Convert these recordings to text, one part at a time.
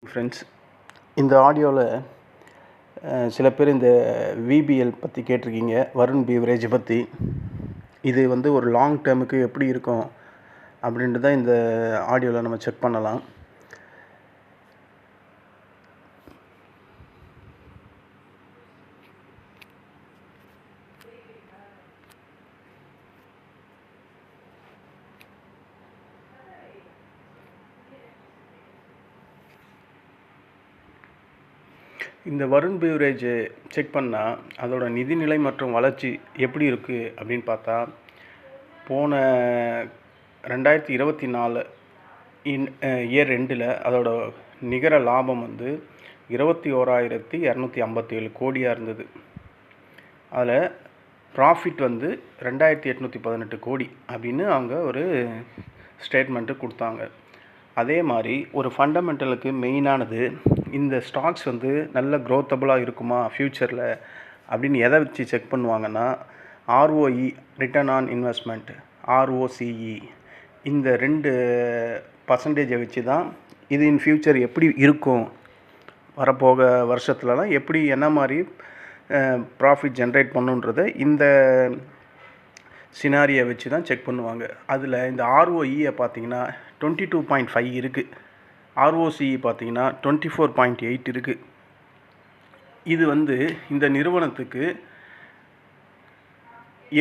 Friends, இந்த ஆடியோவில் சில பேர் இந்த விபிஎல் பற்றி கேட்டிருக்கீங்க. வருண் பீவரேஜ் பற்றி. இது ஒரு லாங் டேர்முக்கு எப்படி இருக்கும் அப்படின்ட்டு தான் இந்த ஆடியோவில் நம்ம செக் பண்ணலாம். இந்த வருண் பீவரேஜ் செக் பண்ணால் அதோட நிதிநிலை மற்றும் வளர்ச்சி எப்படி இருக்குது அப்படின்னு பார்த்தா, போன 2024 இயர் ரெண்டில் அதோட நிகர லாபம் 21,257 கோடியாக இருந்தது. அதில் ப்ராஃபிட் 2,818 கோடி அப்படின்னு அவங்க ஒரு ஸ்டேட்மெண்ட்டு கொடுத்தாங்க. அதே மாதிரி ஒரு ஃபண்டமெண்டலுக்கு மெயினானது இந்த ஸ்டாக்ஸ் நல்ல க்ரோத்தபுளாக இருக்குமா ஃப்யூச்சரில் அப்படின்னு எதை வச்சு செக் பண்ணுவாங்கன்னா, ROE return on investment, ROCE, இந்த 2% வச்சு தான் இது இன் ஃப்யூச்சர் எப்படி இருக்கும், வரப்போக வருஷத்துலலாம் எப்படி என்ன மாதிரி ப்ராஃபிட் ஜென்ரேட் பண்ணுன்றதை இந்த சினாரியை வச்சு தான் செக் பண்ணுவாங்க. அதில் இந்த ஆர்ஓஇயை பார்த்தீங்கன்னா 22.5 இருக்குது. ஆர்ஓசிஇ பார்த்தீங்கன்னா 24.8 இருக்குது. இது இந்த நிறுவனத்துக்கு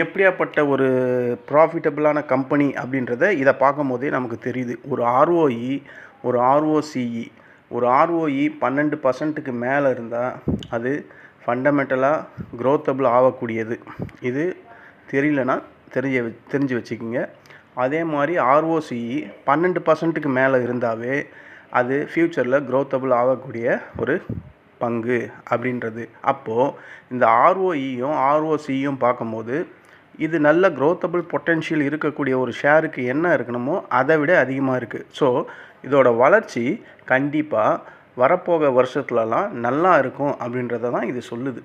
எப்படியாப்பட்ட ஒரு ப்ராஃபிட்டபிளான கம்பெனி அப்படின்றத இதை பார்க்கும் போதே நமக்கு தெரியுது. ஒரு ஆர்ஓஇ, ஒரு ஆர்ஓசிஇ, ஒரு ஆர்ஓஇ 12%க்கு மேலே இருந்தால் அது ஃபண்டமெண்டலாக க்ரோத்தபிள் ஆகக்கூடியது. இது தெரியலனா தெரிஞ்சு வச்சுக்கோங்க. அதே மாதிரி ஆர்ஓசிஇ 12%க்கு மேலே இருந்தாவே அது ஃப்யூச்சரில் க்ரோத்தபிள் ஆகக்கூடிய ஒரு பங்கு அப்படின்றது. அப்போது இந்த ஆர்ஓஇயும் ஆர்ஓசியும் பார்க்கும்போது இது நல்ல க்ரோத்தபிள் பொட்டென்ஷியல் இருக்கக்கூடிய ஒரு ஷேருக்கு என்ன இருக்கணுமோ அதை விட அதிகமாக இருக்குது. ஸோ இதோட வளர்ச்சி கண்டிப்பாக வரப்போக வருஷத்துலலாம் நல்லா இருக்கும் அப்படின்றத தான் இது சொல்லுது.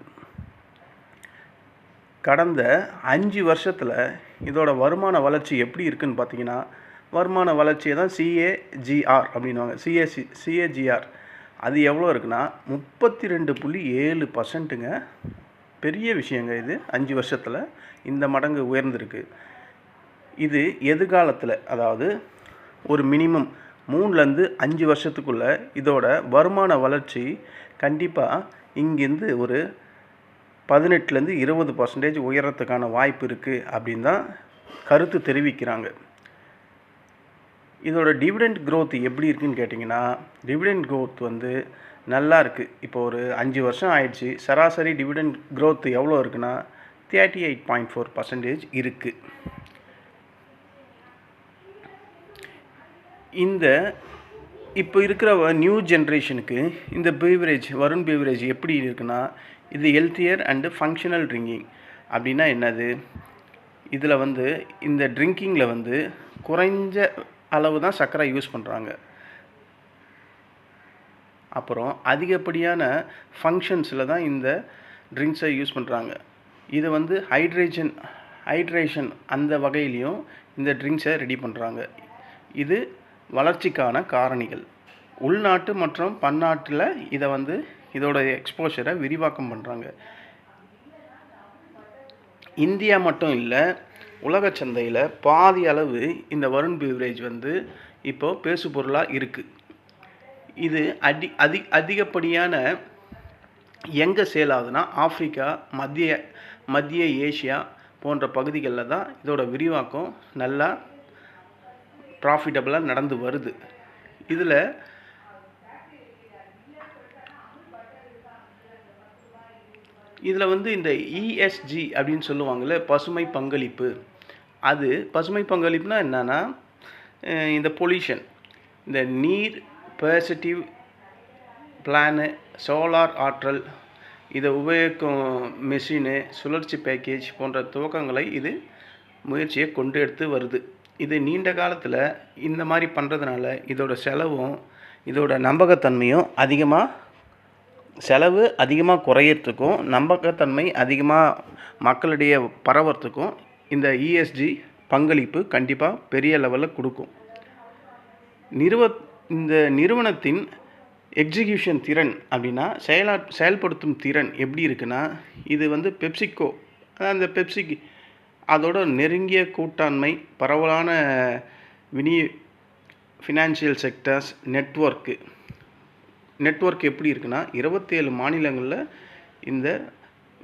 கடந்த 5 வருஷத்தில் இதோட வருமான வளர்ச்சி எப்படி இருக்குதுன்னு பார்த்தீங்கன்னா, வருமான வளர்ச்சியை தான் சிஏஜிஆர் அப்படின்வாங்க. சிஏஜிஆர் அது எவ்வளோ இருக்குன்னா 32.7%ங்க. பெரிய விஷயங்க இது. 5 வருஷத்தில் இந்த மடங்கு உயர்ந்திருக்கு. இது எதிர்காலத்தில், அதாவது ஒரு மினிமம் 3லேருந்து 5 வருஷத்துக்குள்ளே இதோட வருமான வளர்ச்சி கண்டிப்பாக இங்கேருந்து ஒரு 18லேருந்து 20% உயரத்துக்கான வாய்ப்பு இருக்குது அப்படின்னு தான் கருத்து தெரிவிக்கிறாங்க. இதோட டிவிடெண்ட் க்ரோத் எப்படி இருக்குதுன்னு கேட்டிங்கன்னா, டிவிடெண்ட் க்ரோத் நல்லா இருக்குது. இப்போ ஒரு 5 வருஷம் ஆயிடுச்சு. சராசரி டிவிடெண்ட் க்ரோத் எவ்வளோ இருக்குன்னா 38.4% இருக்குது. இந்த இப்போ இருக்கிற நியூ ஜென்ரேஷனுக்கு இந்த பீவரேஜ், வருண் பீவரேஜ் எப்படி இருக்குன்னா, இது ஹெல்த்தியர் அண்டு ஃபங்க்ஷனல் ட்ரிங்கிங் அப்படின்னா என்னது? இதில் இந்த ட்ரிங்கிங்கில் குறைஞ்ச அளவு தான் சர்க்கரை யூஸ் பண்ணுறாங்க. அப்புறம் அதிகப்படியான ஃபங்க்ஷன்ஸில் தான் இந்த ட்ரிங்க்ஸை யூஸ் பண்ணுறாங்க. இது ஹைட்ரேஷன் அந்த வகையிலையும் இந்த ட்ரிங்க்ஸை ரெடி பண்ணுறாங்க. இது வளர்ச்சிக்கான காரணிகள். உள்நாட்டு மற்றும் பன்னாட்டில் இதை இதோட எக்ஸ்போஷரை விரிவாக்கம் பண்ணுறாங்க. இந்தியா மட்டும் இல்லை, உலக சந்தையில் பாதி அளவு இந்த வருண் பீவரேஜ் இப்போது பேசு பொருளாக இருக்குது. இது அதிகப்படியான எங்கே சேல் ஆகுதுன்னா ஆஃப்ரிக்கா, மத்திய ஏஷியா போன்ற பகுதிகளில் தான் இதோட விரிவாக்கம் நல்லா ப்ராஃபிட்டபிளாக நடந்து வருது. இதில் இந்த இஎஸ்ஜி அப்படின்னு சொல்லுவாங்கள்ல, பசுமை பங்களிப்பு. அது பசுமை பங்களிப்புனா என்னென்னா, இந்த பொல்யூஷன், இந்த நீர் பாசிட்டிவ் பிளானு, சோலார் ஆற்றல், இதை உபயோகிக்கும் மெஷினு, சுழற்சி பேக்கேஜ் போன்ற துவக்கங்களை இது முயற்சியை கொண்டு எடுத்து வருது. இது நீண்ட காலத்தில் இந்த மாதிரி பண்ணுறதுனால இதோட செலவும் இதோட நம்பகத்தன்மையும் செலவு அதிகமாக குறையிறதுக்கும் நம்பகத்தன்மை அதிகமாக மக்களிடையே பரவறதுக்கும் இந்த இஎஸ்ஜி பங்களிப்பு கண்டிப்பாக பெரிய லெவலில் கொடுக்கும். இந்த நிறுவனத்தின் எக்ஸிக்யூஷன் திறன் அப்படின்னா செயல்படுத்தும் திறன் எப்படி இருக்குன்னா, இது வந்து பெப்சிகோ அந்த பெப்சிக்கு அதோட நெருங்கிய கூட்டாண்மை, பரவலான வினி ஃபினான்ஷியல் செக்டர்ஸ் நெட்வொர்க் எப்படி இருக்குன்னா 27 மாநிலங்களில் இந்த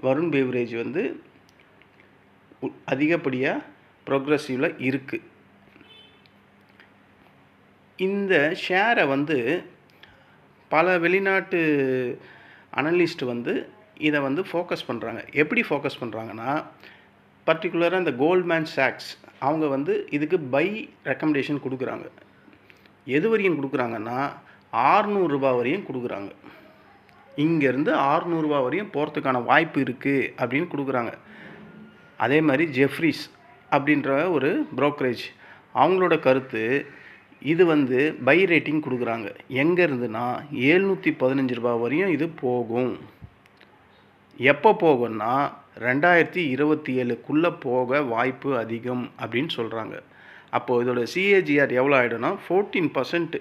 வருண் பெவரேஜ் வந்து அதிகப்படியாக ப்ரோக்ரஸிவில் இருக்குது. இந்த ஷேரை வந்து பல வெளிநாட்டு அனலிஸ்ட் வந்து இதை வந்து ஃபோக்கஸ் பண்ணுறாங்க. எப்படி ஃபோக்கஸ் பண்ணுறாங்கன்னா, பர்டிகுலராக இந்த கோல்ட்மேன் சாக்ஸ் அவங்க வந்து இதுக்கு பை ரெக்கமெண்டேஷன் கொடுக்குறாங்க. எது வரையும் கொடுக்குறாங்கன்னா 600 ரூபா வரையும் கொடுக்குறாங்க. இங்கேருந்து 600 ரூபா வரையும் போகிறதுக்கான வாய்ப்பு இருக்குது அப்படின்னு கொடுக்குறாங்க. அதே மாதிரி ஜெஃப்ரிஸ் அப்படின்ற ஒரு ப்ரோக்கரேஜ் அவங்களோட கருத்து, இது வந்து பை ரேட்டிங் கொடுக்குறாங்க. எங்கே இருந்துன்னா 715 ரூபா வரையும் இது போகும். எப்போ போகும்னா 2027க்குள்ளே போக வாய்ப்பு அதிகம் அப்படின்னு சொல்கிறாங்க. அப்போது இதோட சிஏஜிஆர் எவ்வளோ ஆகிடும்னா 14%,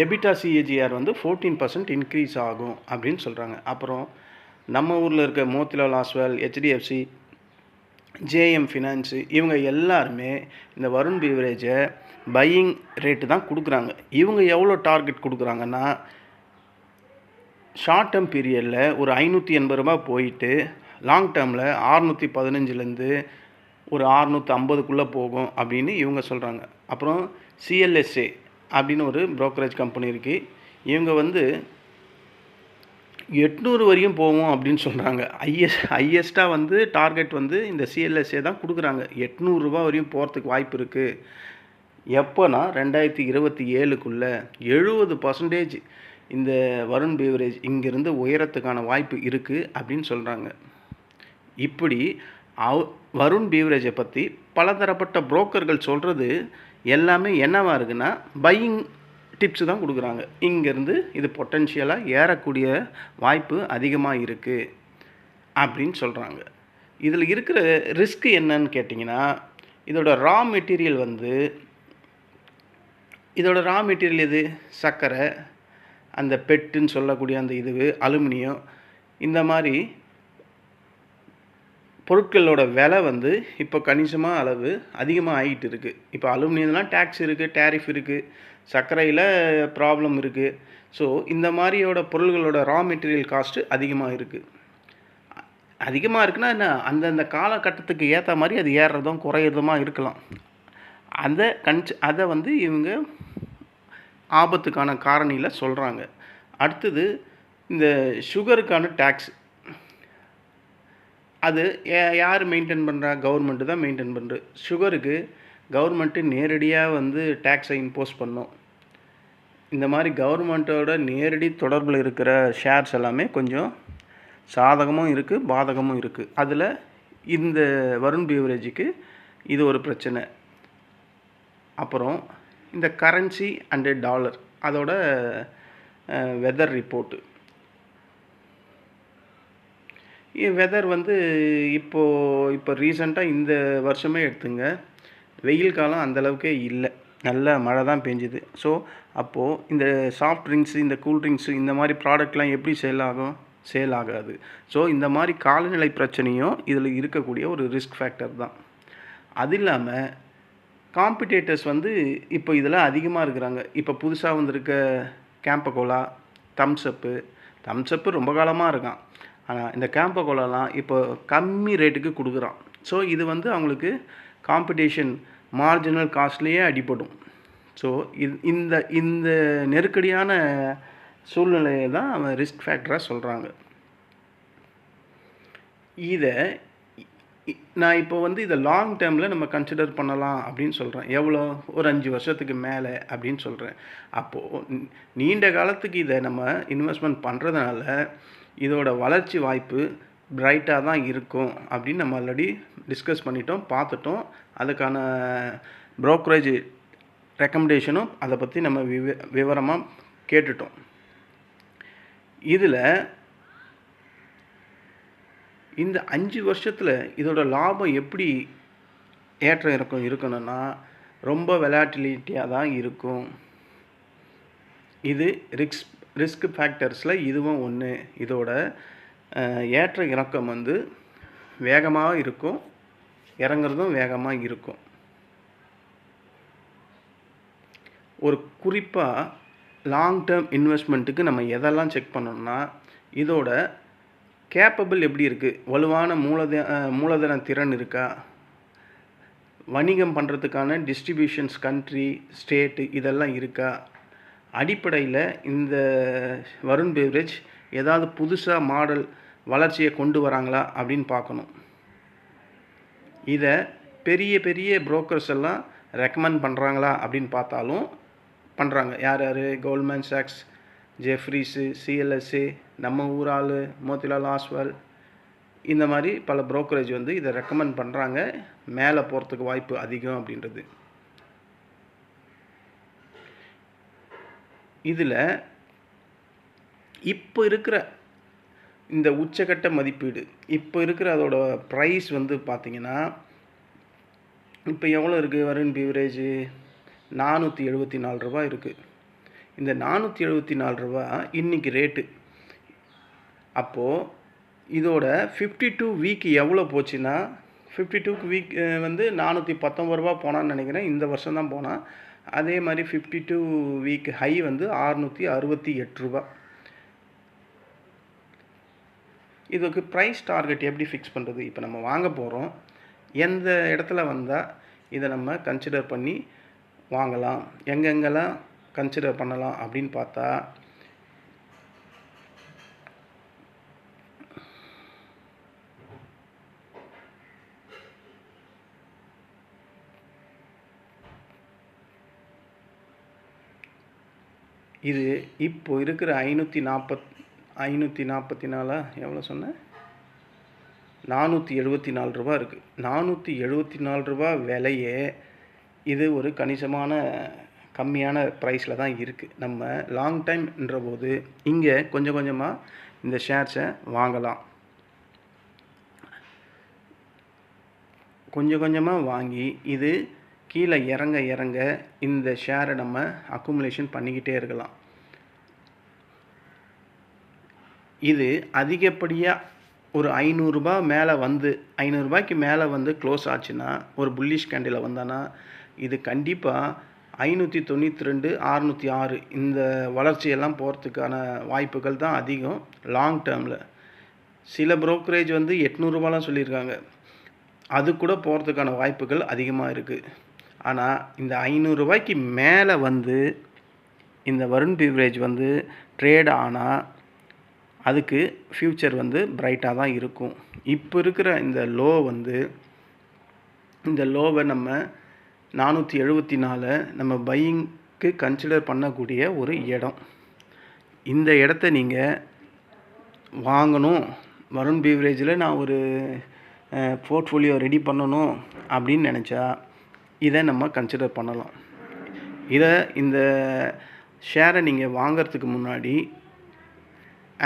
எபிட்டா சிஏஜிஆர் வந்து 14% இன்க்ரீஸ் ஆகும் அப்படின்னு சொல்கிறாங்க. அப்புறம் நம்ம ஊரில் இருக்க மோத்திலால் ஆஸ்வால், ஹெச்டிஎஃப்சி, ஜேஎம் ஃபினான்ஸு இவங்க எல்லாருமே இந்த வருண் பெவரேஜை பையிங் ரேட்டு தான் கொடுக்குறாங்க. இவங்க எவ்வளோ டார்கெட் கொடுக்குறாங்கன்னா, ஷார்ட் டேர்ம் பீரியடில் ஒரு 580 ரூபா போயிட்டு லாங் டேர்மில் 615லேருந்து ஒரு 650க்குள்ளே போகும் அப்படின்னு இவங்க சொல்கிறாங்க. அப்புறம் சிஎல்எஸ்ஏ அப்படின்னு ஒரு ப்ரோக்கரேஜ் கம்பெனி இருக்குது. இவங்க வந்து 800 வரையும் போவோம் அப்படின்னு சொல்கிறாங்க. ஹையஸ்ட்டாக வந்து டார்கெட் வந்து இந்த சிஎல்எஸ்ஏ தான் கொடுக்குறாங்க. 800 ரூபா வரையும் போகிறதுக்கு வாய்ப்பு இருக்குது. எப்போனா 2027க்குள்ளே 70% இந்த வருண் பெவரேஜ் இங்கேருந்து உயரத்துக்கான வாய்ப்பு இருக்குது அப்படின்னு சொல்கிறாங்க. இப்படி வருண் பெவரேஜை பற்றி பலதரப்பட்ட புரோக்கர்கள் சொல்கிறது எல்லாமே என்னவாக இருக்குன்னா, பையிங் டிப்ஸ் தான் கொடுக்குறாங்க. இங்கேருந்து இது பொட்டென்ஷியலாக ஏறக்கூடிய வாய்ப்பு அதிகமாக இருக்குது அப்படின்னு சொல்கிறாங்க. இதில் இருக்கிற ரிஸ்க் என்னன்னு கேட்டிங்கன்னா, இதோட ரா மெட்டீரியல் எது? சர்க்கரை, அந்த பெட்டுன்னு சொல்லக்கூடிய அந்த அலுமினியம், இந்த மாதிரி பொருட்களோட விலை வந்து இப்போ கணிசமாக அளவு அதிகமாக ஆகிட்டு இருக்குது. இப்போ அலுமினியம்லாம் டேக்ஸ் இருக்குது, டேரிஃப் இருக்குது, சர்க்கரையில் ப்ராப்ளம் இருக்குது. ஸோ இந்த மாதிரியோட பொருள்களோட ரா மெட்டீரியல் காஸ்ட்டு அதிகமாக இருக்குது. அதிகமாக இருக்குன்னா என்ன, அந்தந்த காலகட்டத்துக்கு ஏற்ற மாதிரி அது ஏறுறதும் குறையிறதுமா இருக்கலாம். அதை வந்து இவங்க ஆபத்துக்கான காரணியில் சொல்கிறாங்க. அடுத்தது இந்த சுகருக்கான டேக்ஸ், அது யார் மெயின்டைன் பண்ணுறா? கவர்மெண்ட்டு தான் மெயின்டைன் பண்ணுறது. சுகருக்கு கவர்மெண்ட்டு நேரடியாக வந்து டேக்ஸை இம்போஸ் பண்ணும். இந்த மாதிரி கவர்மெண்ட்டோட நேரடி தொடர்பில் இருக்கிற ஷேர்ஸ் எல்லாமே கொஞ்சம் சாதகமும் இருக்குது, பாதகமும் இருக்குது. அதில் இந்த வருண் பெவரேஜுக்கு இது ஒரு பிரச்சனை. அப்புறம் இந்த கரன்சி அண்டு டாலர், அதோட வெதர் ரிப்போர்ட்டு. வெதர் வந்து இப்போ ரீசெண்டாக இந்த வருஷமே எடுத்துங்க, வெயில் காலம் அந்தளவுக்கே இல்லை, நல்ல மழை தான் பெஞ்சுது. ஸோ அப்போது இந்த சாஃப்ட் ட்ரிங்க்ஸு, இந்த கூல் ட்ரிங்க்ஸு, இந்த மாதிரி ப்ராடக்ட்லாம் எப்படி சேல் ஆகாது. ஸோ இந்த மாதிரி காலநிலை பிரச்சனையும் இதில் இருக்கக்கூடிய ஒரு ரிஸ்க் ஃபேக்டர் தான். அது இல்லாமல் காம்படிட்டர்ஸ் வந்து இப்போ இதில் அதிகமாக இருக்கிறாங்க. இப்போ புதுசாக வந்திருக்க கேம்பகோலா, தம்ஸ்அப்பு ரொம்ப காலமாக இருக்கான். ஆனால் இந்த கேம்பகோலாலாம் இப்போ கம்மி ரேட்டுக்கு கொடுக்குறான். ஸோ இது வந்து அவங்களுக்கு காம்படிஷன் மார்ஜினல் காஸ்ட்லேயே அடிபடும். ஸோ இந்த நெருக்கடியான சூழ்நிலையை தான் அவன் ரிஸ்க் ஃபேக்டராக சொல்கிறாங்க. இதை நான் இப்போ வந்து இதை லாங் டேர்மில் நம்ம கன்சிடர் பண்ணலாம் அப்படின்னு சொல்கிறேன். எவ்வளோ? ஒரு 5 வருஷத்துக்கு மேலே அப்படின்னு சொல்கிறேன். அப்போது நீண்ட காலத்துக்கு இதை நம்ம இன்வெஸ்ட்மெண்ட் பண்ணுறதுனால இதோட வளர்ச்சி வாய்ப்பு பிரைட்டாக தான் இருக்கும் அப்படின்னு நம்ம ஆல்ரெடி டிஸ்கஸ் பண்ணிட்டோம், பார்த்துட்டோம். அதுக்கான ப்ரோக்கரேஜ் ரெக்கமெண்டேஷனும் அதை பற்றி நம்ம விவரமாக கேட்டுட்டோம். இதில் இந்த 5 வருஷத்தில் இதோட லாபம் எப்படி ஏற்றம் இருக்கணும்னா ரொம்ப வெலாட்டிலிட்டியாக தான் இருக்கும். இது ரிஸ்க் ஃபேக்டர்ஸில் இதுவும் ஒன்று. இதோட ஏற்ற இறக்கம் வந்து வேகமாக இருக்கும், இறங்குறதும் வேகமாக இருக்கும். ஒரு குறிப்பாக லாங் டேர்ம் இன்வெஸ்ட்மெண்ட்டுக்கு நம்ம எதெல்லாம் செக் பண்ணணும்னா, இதோட கேப்பபிள் எப்படி இருக்குது, வலுவான மூலதன திறன் இருக்கா, வணிகம் பண்ணுறதுக்கான டிஸ்ட்ரிபியூஷன்ஸ் கண்ட்ரி ஸ்டேட்டு இதெல்லாம் இருக்கா, அடிப்படையில் இந்த வருண் பெவரேஜ் ஏதாவது புதுசாக மாடல் வளர்ச்சியை கொண்டு வராங்களா அப்படின்னு பார்க்கணும். இதை பெரிய பெரிய புரோக்கர்ஸ் எல்லாம் ரெக்கமெண்ட் பண்ணுறாங்களா அப்படின்னு பார்த்தாலும் பண்ணுறாங்க. யார் யார்? கோல்ட்மேன் சாக்ஸ், ஜெஃப்ரீஸு, சிஎல்எஸ்ஏ, நம்ம ஊரால் மோத்திலால் ஆஸ்வால், இந்த மாதிரி பல புரோக்கரேஜ் வந்து இதை ரெக்கமெண்ட் பண்ணுறாங்க, மேலே போகிறதுக்கு வாய்ப்பு அதிகம் அப்படின்றது. இதில் இப்போ இருக்கிற இந்த உச்சக்கட்ட மதிப்பீடு, இப்போ இருக்கிற அதோட ப்ரைஸ் வந்து பார்த்திங்கன்னா, இப்போ எவ்வளோ இருக்குது? வருண் பெவரேஜ் 474 ரூபா இருக்குது. இந்த 474 ரூபா இன்றைக்கி ரேட்டு. அப்போது இதோட 52 வீக் எவ்வளோ போச்சுன்னா, 52 வீக் வந்து 419 ரூபா போனான்னு நினைக்கிறேன். இந்த வருஷம் தான் போனால். அதே மாதிரி 52 வீக் ஹை வந்து 668 ரூபா. இதுக்கு ப்ரைஸ் டார்கெட் எப்படி ஃபிக்ஸ் பண்ணுறது? இப்போ நம்ம வாங்க போகிறோம், எந்த இடத்துல வந்தால் இதை நம்ம கன்சிடர் பண்ணி வாங்கலாம், எங்கெங்கெல்லாம் கன்சிடர் பண்ணலாம் அப்படின்னு பார்த்தா, இது இப்போ இருக்கிற 544 எவ்வளோ சொன்னேன்? 474 ரூபா இருக்குது. 474 ரூபா விலையே இது ஒரு கணிசமான கம்மியான ப்ரைஸில் தான் இருக்குது. நம்ம லாங் டைம்ன்ற போது இங்கே கொஞ்சம் கொஞ்சமாக இந்த ஷேர்ஸை வாங்கலாம். கொஞ்சம் கொஞ்சமாக வாங்கி இது கீழே இறங்க இறங்க இந்த ஷேரை நம்ம அக்குமுலேஷன் பண்ணிக்கிட்டே இருக்கலாம். இது அதிகப்படியாக ஒரு 500 ரூபா மேலே வந்து 500 ரூபாய்க்கு மேலே வந்து க்ளோஸ் ஆச்சுன்னா, ஒரு புல்லிஷ் கேண்டில் வந்தானா, இது கண்டிப்பாக 592, 606 இந்த வளர்ச்சியெல்லாம் போகிறதுக்கான வாய்ப்புகள் தான் அதிகம் லாங் டேர்மில். சில புரோக்கரேஜ் வந்து 800 ரூபாலாம் சொல்லியிருக்காங்க, அது கூட போகிறதுக்கான வாய்ப்புகள் அதிகமாக இருக்குது. ஆனால் இந்த 500 ரூபாய்க்கு மேலே வந்து இந்த வருண் பெவரேஜ் வந்து ட்ரேட் ஆனால் அதுக்கு ஃப்யூச்சர் வந்து பிரைட்டாக தான் இருக்கும். இப்போ இருக்கிற இந்த லோ வந்து, இந்த லோவை நம்ம 474 நம்ம பையிங்க்கு கன்சிடர் பண்ணக்கூடிய ஒரு இடம். இந்த இடத்த நீங்கள் வாங்கணும், வருண் பெவரேஜில் நான் ஒரு போர்ட்ஃபோலியோ ரெடி பண்ணணும் அப்படின்னு நினச்சா இதை நம்ம கன்சிடர் பண்ணலாம். இந்த ஷேரை நீங்கள் வாங்கிறதுக்கு முன்னாடி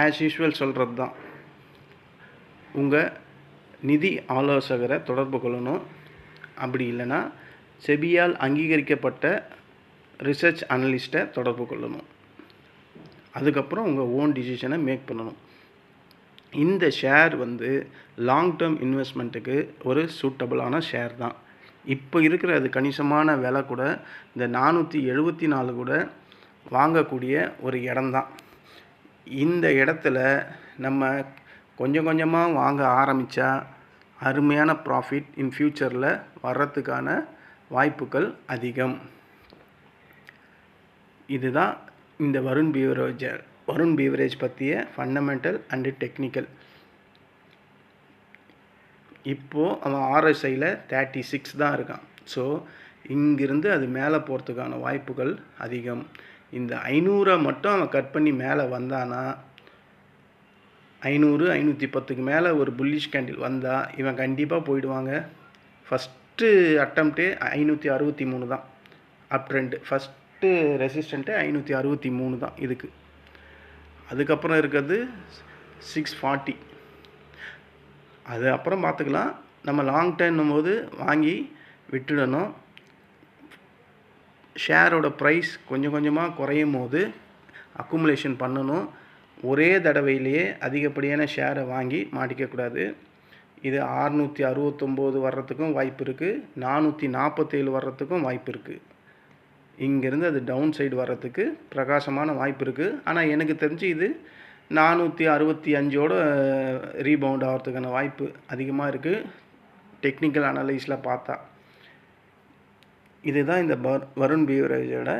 ஆஸ் யூஷுவல் சொல்கிறது தான், உங்கள் நிதி ஆலோசகரை தொடர்பு கொள்ளணும். அப்படி இல்லைன்னா செபியால் அங்கீகரிக்கப்பட்ட ரிசர்ச் அனலிஸ்ட்டை தொடர்பு கொள்ளணும். அதுக்கப்புறம் உங்கள் ஓன் டிசிஷனை மேக் பண்ணணும். இந்த ஷேர் வந்து லாங் டேர்ம் இன்வெஸ்ட்மெண்ட்டுக்கு ஒரு சூட்டபுளான ஷேர் தான். இப்போ இருக்கிற அது கணிசமான விலை கூட இந்த 474 கூட வாங்கக்கூடிய ஒரு இடம்தான். இந்த இடத்துல நம்ம கொஞ்சம் கொஞ்சமாக வாங்க ஆரம்பித்தா அருமையான ப்ராஃபிட் இன் ஃப்யூச்சரில் வர்றதுக்கான வாய்ப்புகள் அதிகம். இதுதான் இந்த வருண் பெவரேஜ் பற்றிய ஃபண்டமெண்டல் அண்டு டெக்னிக்கல். இப்போது அவன் RSIயில் 36 தான் இருக்கான். ஸோ இங்கிருந்து அது மேலே போகிறதுக்கான வாய்ப்புகள் அதிகம். இந்த 500 மட்டும் அவன் கட் பண்ணி மேலே வந்தானா, 500, 510க்கு மேலே ஒரு புல்லிஷ் கேண்டில் வந்தால் இவன் கண்டிப்பாக போயிடுவாங்க. ஃபஸ்ட்டு அட்டம்ப்டே 563 தான் அப் ட்ரெண்டு. ஃபஸ்ட்டு ரெசிஸ்டண்ட்டு 563 தான் இதுக்கு. அதுக்கப்புறம் இருக்கிறது 640. அது அப்புறம் பார்த்துக்கலாம். நம்ம லாங் டைம்னும் போது வாங்கி விட்டுடணும். ஷேரோட ப்ரைஸ் கொஞ்சம் கொஞ்சமாக குறையும் போது அக்குமுலேஷன் பண்ணணும். ஒரே தடவையிலேயே அதிகப்படியான ஷேரை வாங்கி மாட்டிக்கக்கூடாது. இது 669 வர்றதுக்கும் வாய்ப்பு இருக்குது, 447 வர்றதுக்கும் வாய்ப்பு இருக்குது. இங்கேருந்து அது டவுன் சைடு வர்றதுக்கு பிரகாசமான வாய்ப்பு இருக்குது. ஆனால் எனக்கு தெரிஞ்சு இது 465ஓட ரீபவுண்ட் ஆகிறதுக்கான வாய்ப்பு அதிகமாக இருக்குது டெக்னிக்கல் அனலைஸில் பார்த்தா. இதுதான் இந்த வருண் பீவரேஜோட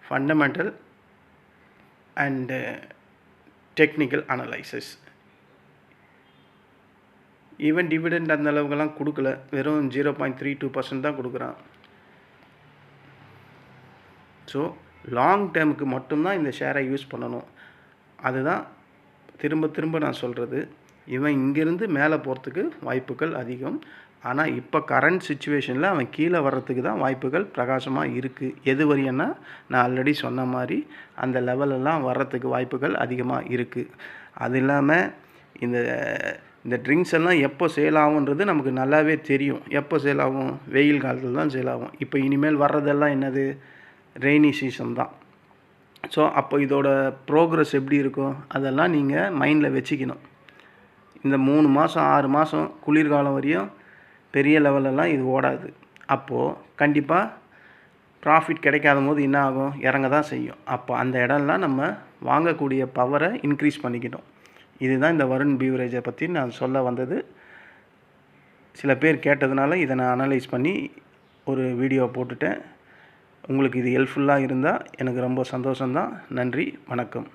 fundamental and technical analysis. Even dividend அந்த அளவுக்கெல்லாம் கொடுக்கல, வெறும் 0.32% தான் கொடுக்குறான். ஸோ லாங் டேர்முக்கு மட்டும்தான் இந்த ஷேரை யூஸ் பண்ணணும். அதுதான் திரும்ப திரும்ப நான் சொல்கிறது. இவன் இங்கேருந்து மேலே போகிறதுக்கு வாய்ப்புகள் அதிகம். ஆனால் இப்போ கரண்ட் சுச்சுவேஷனில் அவன் கீழே வர்றதுக்கு தான் வாய்ப்புகள் பிரகாசமாக இருக்குது. எது வரையன்னா நான் ஆல்ரெடி சொன்ன மாதிரி அந்த லெவலெல்லாம் வர்றதுக்கு வாய்ப்புகள் அதிகமாக இருக்குது. அது இல்லாமல் இந்த ட்ரிங்க்ஸ் எல்லாம் எப்போ சேல் ஆகுன்றது நமக்கு நல்லாவே தெரியும். எப்போ சேல் ஆகும்? வெயில் காலத்தில் தான் சேல் ஆகும். இப்போ இனிமேல் வர்றதெல்லாம் என்னது? ரெய்னி சீசன் தான். ஸோ அப்போ இதோட ப்ரோக்ரஸ் எப்படி இருக்கும் அதெல்லாம் நீங்கள் மைண்டில் வச்சுக்கணும். இந்த 3 மாதம் 6 மாதம் குளிர்காலம் வரையும் பெரிய லெவலெல்லாம் இது ஓடாது. அப்போது கண்டிப்பாக ப்ராஃபிட் கிடைக்காத போது என்ன ஆகும்? இறங்க தான் செய்யும். அப்போ அந்த இடம்லாம் நம்ம வாங்கக்கூடிய பவரை இன்க்ரீஸ் பண்ணிக்கணும். இதுதான் இந்த வருண் பீவரேஜை பற்றி நான் சொல்ல வந்தது. சில பேர் கேட்டதுனால இதை நான் அனலைஸ் பண்ணி ஒரு வீடியோ போட்டுட்டேன். உங்களுக்கு இது ஹெல்ப்ஃபுல்லாக இருந்தால் எனக்கு ரொம்ப சந்தோஷம்தான். நன்றி, வணக்கம்.